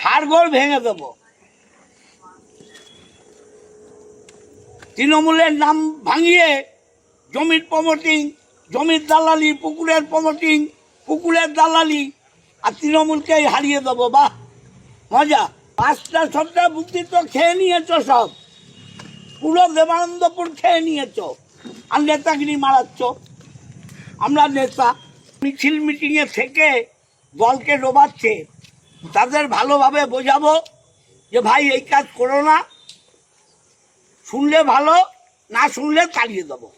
হাড়গোড় ভেঙে দেব। তৃণমূলের নাম ভাঙিয়ে জমির প্রমোটিং, জমির দালালি, পুকুরের প্রমোটিং, পুকুরের দালালি, আর তৃণমূলকে হারিয়ে দেবো। বাহ, মজা। 5টা 6টা বুদ্ধি তো খেয়ে নিয়েছ, সব পুরো দেবানন্দপুর খেয়ে নিয়েছ, আর নেতাগিরি মারাচ্ছ। আমরা নেতা মিছিল মিটিংয়ে থেকে দলকে ডোবাচ্ছে, তাদের ভালোভাবে বোঝাবো যে ভাই এই কাজ করো না, শুনলে ভালো, না শুনলে তাড়িয়ে দেবো।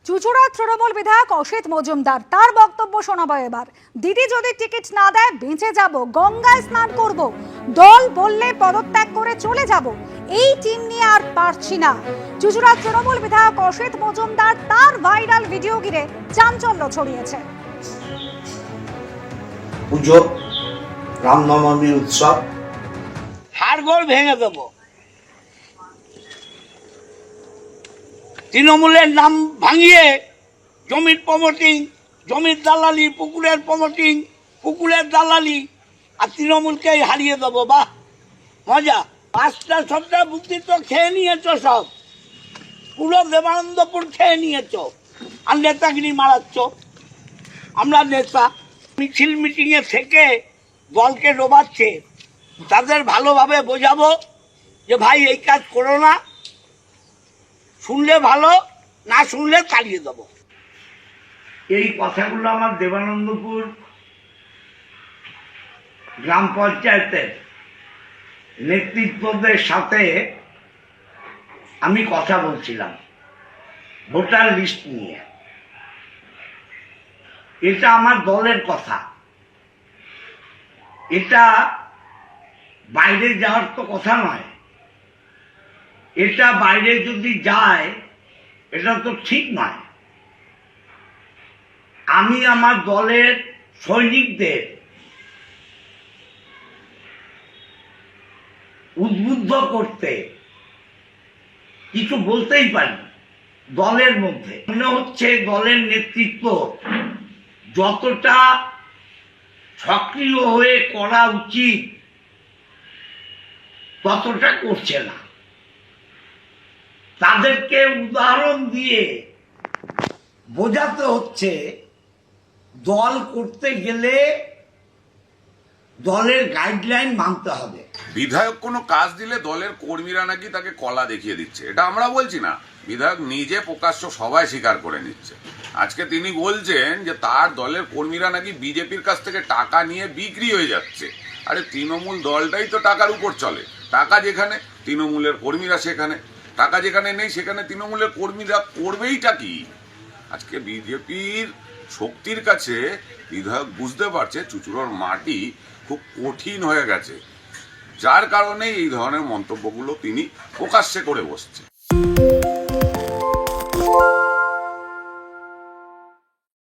চুঁচুড়া তৃণমূল বিধায়ক অসিত মজুমদার, তার বক্তব্য শোনাবো এবার। দিদি যদি টিকিট না দেয় বেঁচে যাব, গঙ্গায় স্নান করব, দল বললে পদত্যাগ করে চলে যাব, এই টিম নিয়ে আর পারছি না। চুঁচুড়া তৃণমূল বিধায়ক অসিত মজুমদার, তার ভাইরাল ভিডিও ঘিরে চাঞ্চল্য ছড়িয়েছে। পুজো, রামনবমী উৎসব, হাড়গোড় ভেঙে দেবো। তৃণমূলের নাম ভাঙিয়ে জমির প্রমোটিং, জমির দালালি, পুকুরের প্রমোটিং, পুকুরের দালালি, আর তৃণমূলকে হারিয়ে দেবো। বাহ, মজা। 5টা 6টা বুদ্ধি তো খেয়ে নিয়েছ, সব পুরো দেবানন্দপুর খেয়ে নিয়েছ, আর নেতাগিরি মারাচ্ছ। আমরা নেতা মিছিল মিটিংয়ে থেকে দলকে ডোবাচ্ছে, তাদের ভালোভাবে বোঝাবো যে ভাই এই কাজ করো না, শুনলে ভালো, না শুনলে তাড়িয়ে দেবো। এই কথাগুলো আমার দেবানন্দপুর গ্রাম পঞ্চায়েতের নেতৃত্বদের সাথে আমি কথা বলছিলাম ভোটার লিস্ট নিয়ে। এটা আমার দলের কথা, এটা বাইরে যাওয়ার তো কথা নয়। এটা বাইরে যদি যায় এটা তো ঠিক নয়। আমি আমার দলের সৈনিকদের উদ্বুদ্ধ করতে কিছু বলতেই পারি। দলের মধ্যে মনে হচ্ছে দলের নেতৃত্ব যতটা সক্রিয় হয়ে করা উচিত ততটা করছে না। তাদেরকে উদাহরণ দিয়ে বোঝাতে হচ্ছে দল করতে গেলে দলের গাইডলাইন মানতে হবে। বিধায়ক কোনো কাজ দিলে দলের কর্মীরা নাকি তাকে কলা দেখিয়ে দিচ্ছে, এটা আমরা বলছি না, বিধায়ক নিজে প্রকাশ্য সবাই স্বীকার করে নিচ্ছে। আজকে তিনি বলছেন যে তার দলের কর্মীরা নাকি বিজেপির কাছ থেকে টাকা নিয়ে বিক্রি হয়ে যাচ্ছে। আরে তৃণমূল দলটাই তো টাকার উপর চলে, টাকা যেখানে তৃণমূলের কর্মীরা সেখানে, টাকা যেখানে নেই সেখানে তৃণমূলের কর্মীরা করবেইটা কি? আজকে বিজেপির শক্তির কাছে বিধায়ক বুঝতে পারছে চুঁচুড়ার মাটি খুব কঠিন হয়ে গেছে, যার কারণে এই ধরনের মন্তব্যগুলো তিনি প্রকাশ্যে করে বসছে।